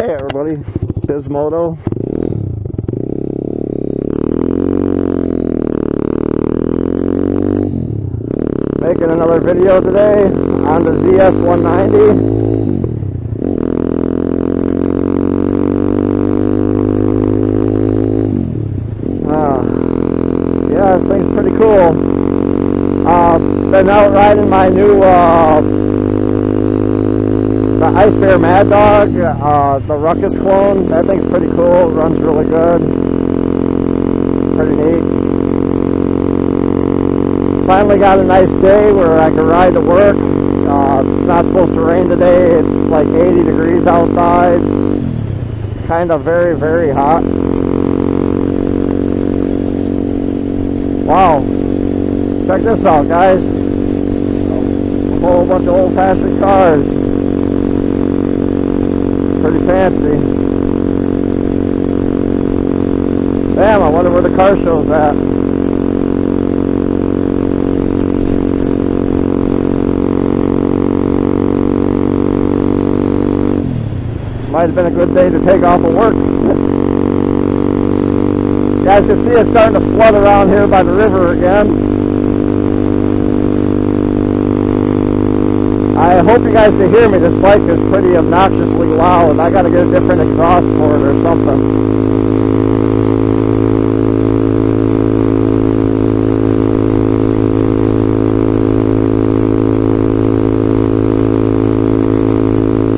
Hey everybody, Bismoto. Making another video today on the ZS190. Yeah, this thing's pretty cool. Been out riding my new the Ice Bear Mad Dog, the Ruckus clone. That thing's pretty cool, runs really good, pretty neat. Finally got a nice day where I can ride to work. It's not supposed to rain today. It's like 80 degrees outside, kind of very, very hot. Wow, check this out, guys. A whole bunch of old-fashioned cars. Pretty fancy. Damn, I wonder where the car show's at. Might have been a good day to take off of work. You guys can see it's starting to flood around here by the river again. I hope you guys can hear me. This bike is pretty obnoxiously loud. I gotta get a different exhaust for it or something.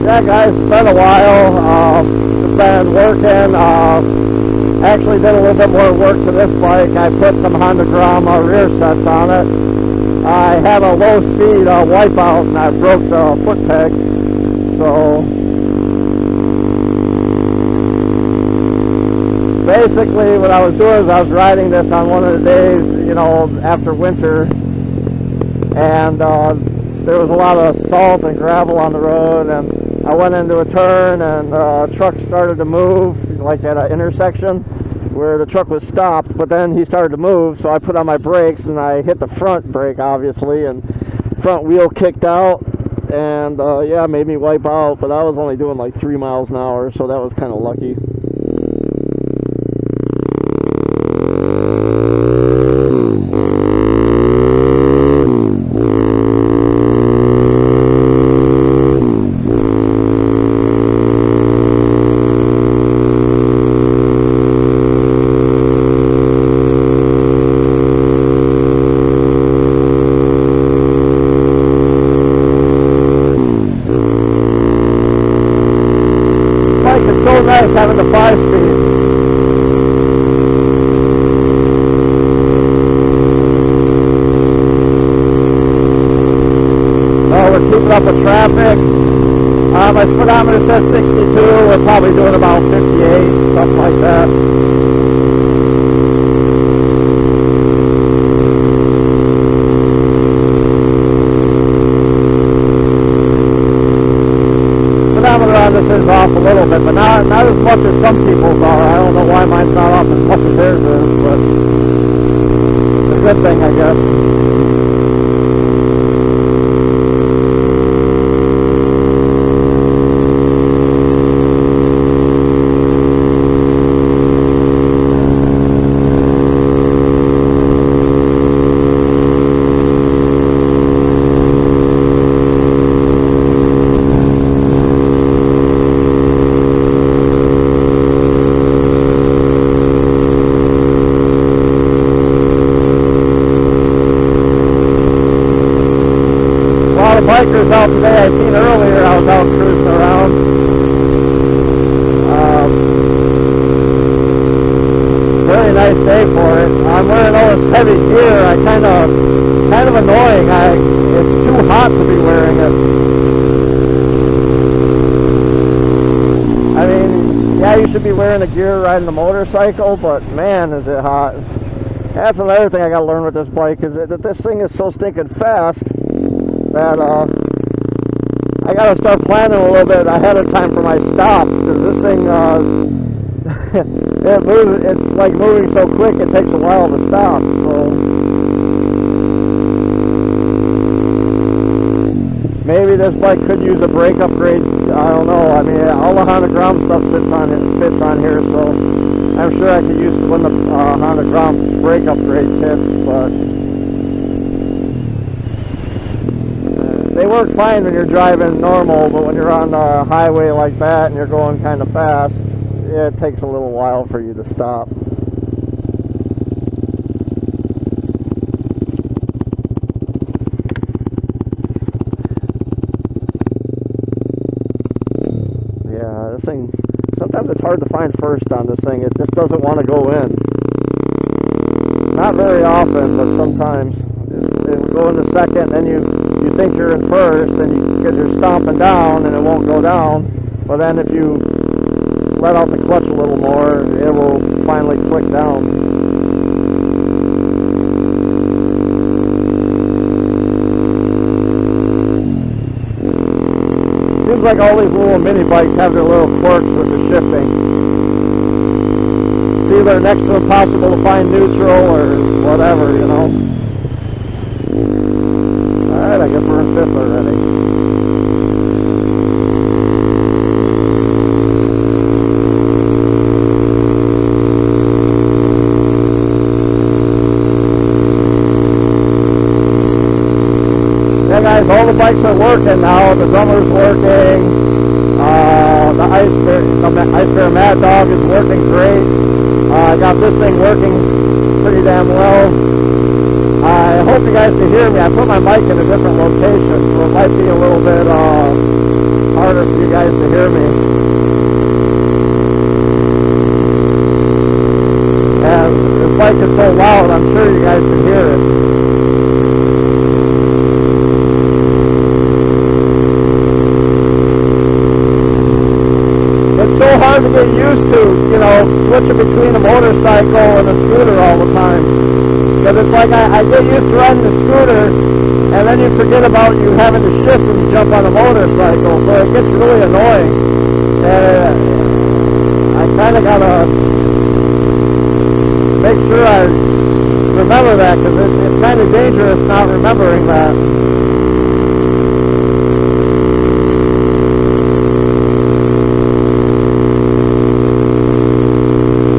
Yeah guys, it's been a while. Just been working. Actually did a little bit more work to this bike. I put some Honda Grom rear sets on it. I had a low speed wipeout and I broke the foot peg. So basically what I was doing is I was riding this on one of the days, you know, after winter, and there was a lot of salt and gravel on the road, and I went into a turn and the truck started to move, like at an intersection where the truck was stopped, but then he started to move, so I put on my brakes and I hit the front brake obviously, and front wheel kicked out, and yeah, made me wipe out, but I was only doing like 3 miles an hour, so that was kind of lucky. It's so nice having the 5-speed. Oh, we're keeping up with traffic. My speedometer says 62. We're probably doing about 58, something like that. This is off a little bit, but not as much as some people's are. I don't know why mine's not off as much as theirs is, but it's a good thing, I guess. Bikers out today. I seen earlier, I was out cruising around. Very nice day for it. I'm wearing all this heavy gear. I kind of annoying. It's too hot to be wearing it. I mean, yeah, you should be wearing the gear riding a motorcycle, but man, is it hot. That's another thing I gotta learn with this bike, is that this thing is so stinking fast that I gotta start planning a little bit ahead of time for my stops, because this thing it's like moving so quick it takes a while to stop. So maybe this bike could use a brake upgrade I don't know. I mean, all the Honda Grom stuff fits on here, so I'm sure I could use one of the Honda Grom brake upgrade kits, but they work fine when you're driving normal, but when you're on the highway like that and you're going kind of fast, it takes a little while for you to stop. Yeah, this thing, sometimes it's hard to find first on this thing. It just doesn't want to go in. Not very often, but sometimes. It will go into second, then you think you're in first, and because you're stomping down and it won't go down. But then if you let out the clutch a little more, it will finally click down. Seems like all these little mini bikes have their little quirks with the shifting. It's either next to impossible to find neutral or whatever, you know. Alright, I guess we're in fifth already. Yeah guys, all the bikes are working now. The Zummer's working. The Ice Bear Mad Dog is working great. I got this thing working pretty damn well. I hope you guys can hear me. I put my mic in a different location, so it might be a little bit harder for you guys to hear me. And this bike is so loud, I'm sure you guys can hear it. It's so hard to get used to, you know, switching between a motorcycle and a scooter all the time. Because it's like I get used to riding the scooter, and then you forget about you having to shift when you jump on a motorcycle, so it gets really annoying. And I kind of got to make sure I remember that, because it's kind of dangerous not remembering that.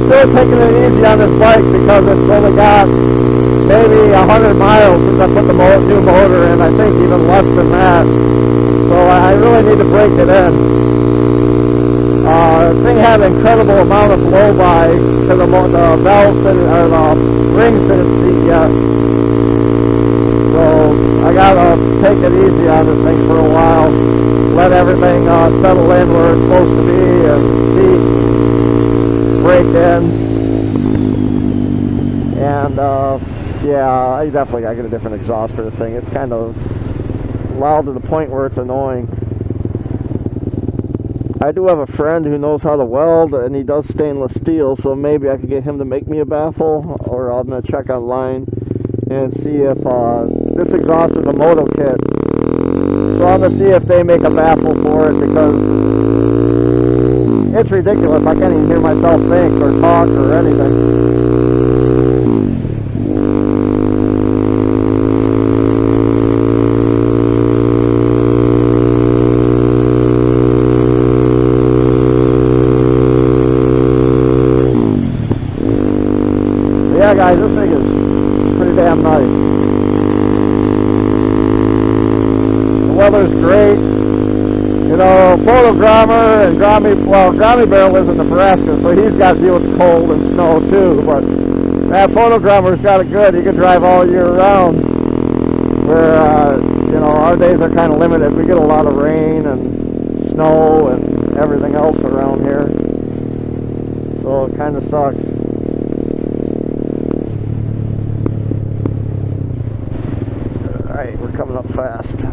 Still taking it easy on this bike because it's only got maybe 100 miles since I put the new motor in. I think even less than that. So I really need to break it in. The thing had an incredible amount of blow-by because the valves didn't, or the rings didn't seat yet. So I gotta take it easy on this thing for a while. Let everything settle in where it's supposed to be and seat, break in. And yeah, I definitely gotta get a different exhaust for this thing. It's kind of loud to the point where it's annoying. I do have a friend who knows how to weld, and he does stainless steel, so maybe I could get him to make me a baffle, or I'm going to check online and see if this exhaust is a moto kit. So I'm going to see if they make a baffle for it, because it's ridiculous. I can't even hear myself think or talk or anything. Yeah guys, this thing is pretty damn nice. The weather's great. You know, Photogrammer and Grommy Bear lives in Nebraska, so he's got to deal with cold and snow too, but that Photogrammer's got it good. He can drive all year round, where, you know, our days are kind of limited. We get a lot of rain and snow and everything else around here, so it kind of sucks. Alright, we're coming up fast.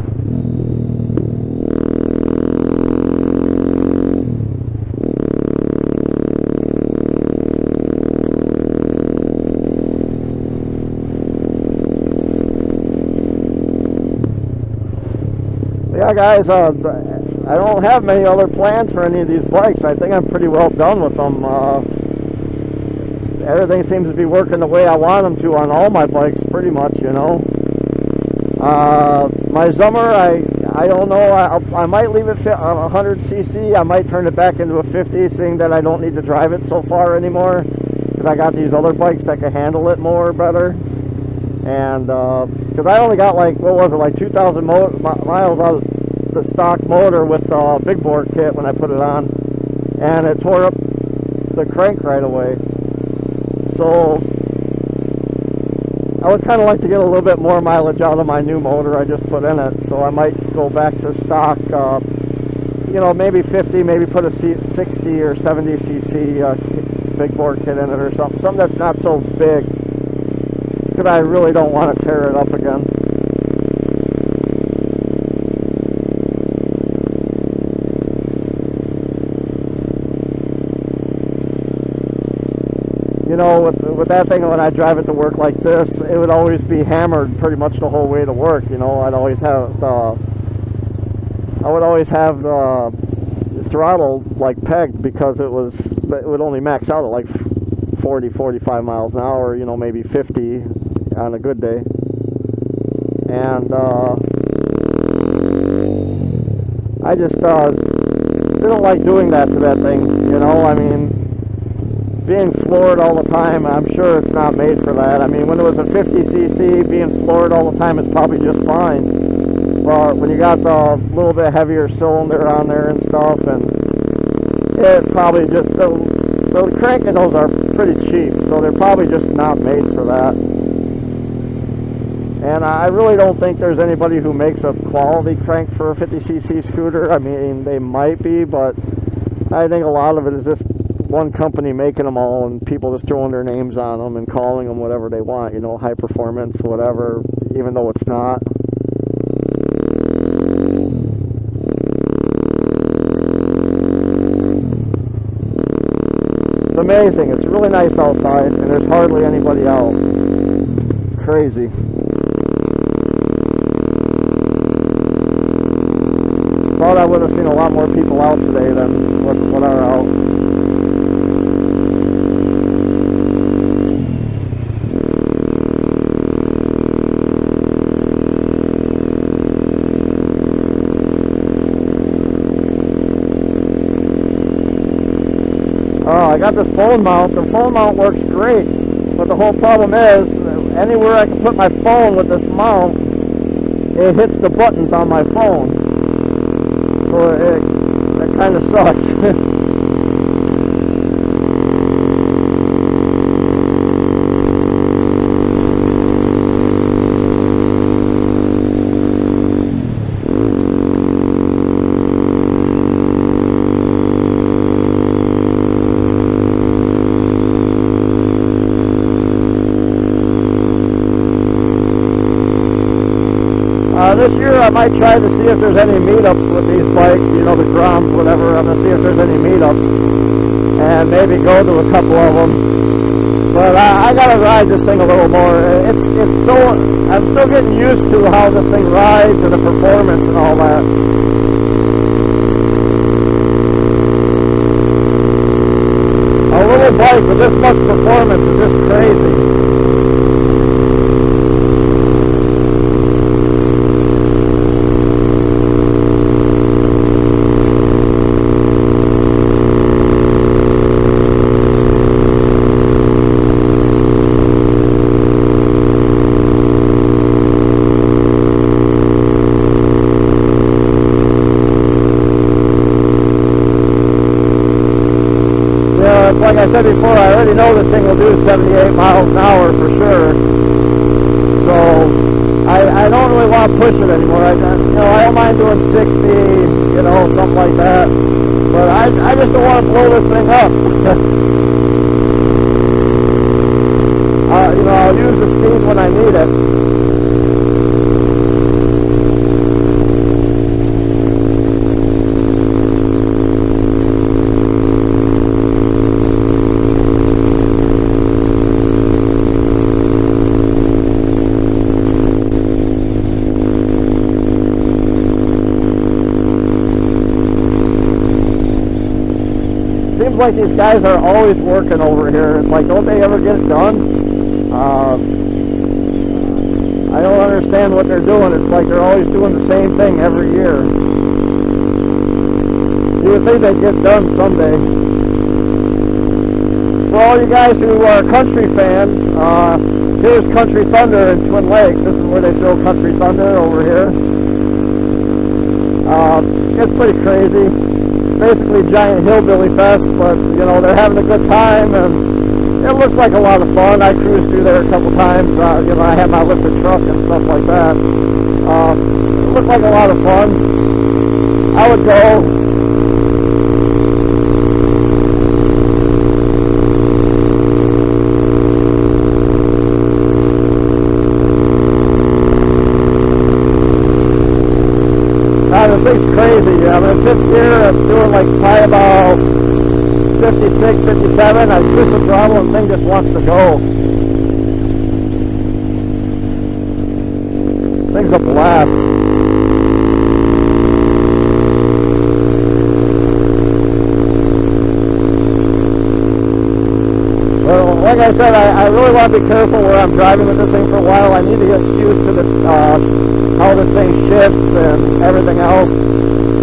Yeah guys, I don't have many other plans for any of these bikes. I think I'm pretty well done with them. Everything seems to be working the way I want them to on all my bikes, pretty much, you know. My Zummer, I don't know. I might leave it 100cc. I might turn it back into a 50, seeing that I don't need to drive it so far anymore, because I got these other bikes that can handle it better. And because I only got like, what was it, like 2,000 miles out of the stock motor with the big bore kit when I put it on, and it tore up the crank right away. So I would kind of like to get a little bit more mileage out of my new motor I just put in it, so I might go back to stock, you know, maybe 50, maybe put a 60 or 70cc big bore kit in it or something that's not so big, because I really don't want to tear it up again. You know, with that thing, when I drive it to work like this, it would always be hammered pretty much the whole way to work. You know, I would always have the throttle like pegged, because it would only max out at like 40-45 miles an hour. You know, maybe 50 on a good day. And I just didn't like doing that to that thing. You know, I mean, being floored all the time, I'm sure it's not made for that. I mean, when it was a 50cc, being floored all the time is probably just fine. But when you got the little bit heavier cylinder on there and stuff, and it probably just, the crank in those are pretty cheap, so they're probably just not made for that. And I really don't think there's anybody who makes a quality crank for a 50cc scooter. I mean, they might be, but I think a lot of it is just one company making them all, and people just throwing their names on them and calling them whatever they want, you know, high performance, whatever, even though it's not. It's amazing. It's really nice outside, and there's hardly anybody out. Crazy. Thought I would have seen a lot more people out today than what are out. I got this phone mount. The phone mount works great, but the whole problem is, anywhere I can put my phone with this mount, it hits the buttons on my phone. So that kind of sucks. This year I might try to see if there's any meetups with these bikes, you know, the Groms, whatever. I'm going to see if there's any meetups and maybe go to a couple of them. But I got to ride this thing a little more. It's so, I'm still getting used to how this thing rides and the performance and all that. A little bike with this much performance is just crazy. Like I said before, I already know this thing will do 78 miles an hour for sure. So I don't really want to push it anymore. I don't mind doing 60, you know, something like that. But I just don't want to blow this thing up. You know, I'll use the speed when I need it. Seems like these guys are always working over here. It's like, don't they ever get it done? I don't understand what they're doing. It's like they're always doing the same thing every year. You would think they'd get done someday. For all you guys who are country fans, here's Country Thunder in Twin Lakes. This is where they show Country Thunder over here. It's pretty crazy. Basically giant hillbilly fest, but you know, they're having a good time and it looks like a lot of fun. I cruised through there a couple times. You know, I had my lifted truck and stuff like that. It looked like a lot of fun. I would go. This thing's crazy. I'm in 5th gear. I'm doing like probably about 56, 57. I twist the throttle and the thing just wants to go. This thing's a blast. Well, like I said, I really want to be careful where I'm driving with this thing for a while. I need to get used to this, how this thing shifts and everything else.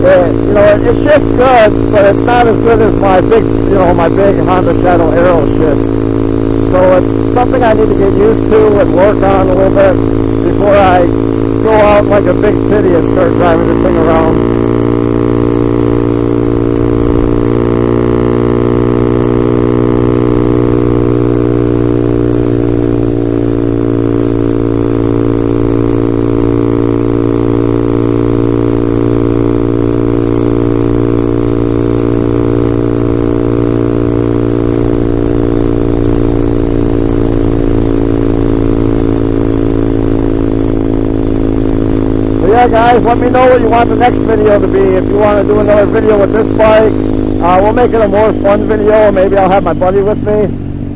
You know, it shifts good, but it's not as good as my big, you know, my big Honda Shadow Aero shifts. So it's something I need to get used to and work on a little bit before I go out like a big city and start driving this thing around. Yeah, guys, let me know what you want the next video to be. If you want to do another video with this bike, we'll make it a more fun video. Maybe I'll have my buddy with me.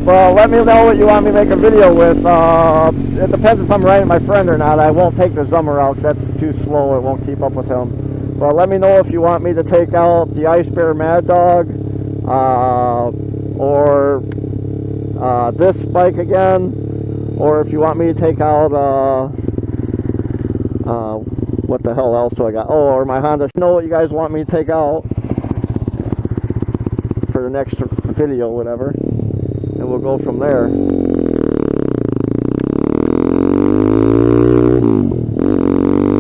But let me know what you want me to make a video with. It depends if I'm riding my friend or not. I won't take the Zummer out because that's too slow. It won't keep up with him. But let me know if you want me to take out the Ice Bear Mad Dog or this bike again, or if you want me to take out what the hell else do I got? Oh, or my Honda. Know what you guys want me to take out for the next video, whatever, and we'll go from there.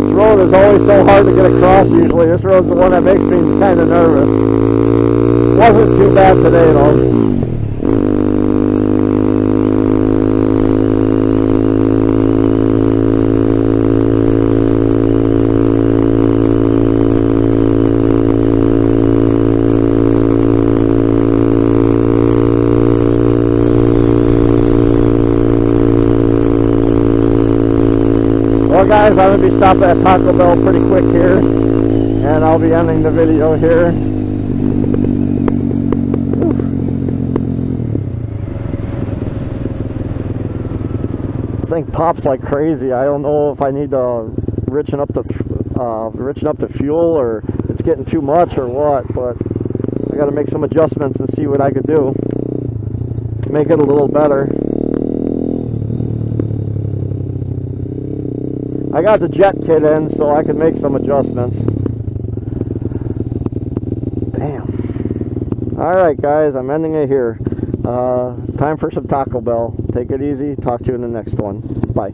This road is always so hard to get across usually. This road's the one that makes me kind of nervous. Wasn't too bad today though. Well guys, I'm going to be stopping at Taco Bell pretty quick here, and I'll be ending the video here. This thing pops like crazy. I don't know if I need to richen up the fuel, or it's getting too much or what, but I got to make some adjustments and see what I could do to make it a little better. I got the jet kit in, so I can make some adjustments. Damn. Alright guys, I'm ending it here. Time for some Taco Bell. Take it easy. Talk to you in the next one. Bye.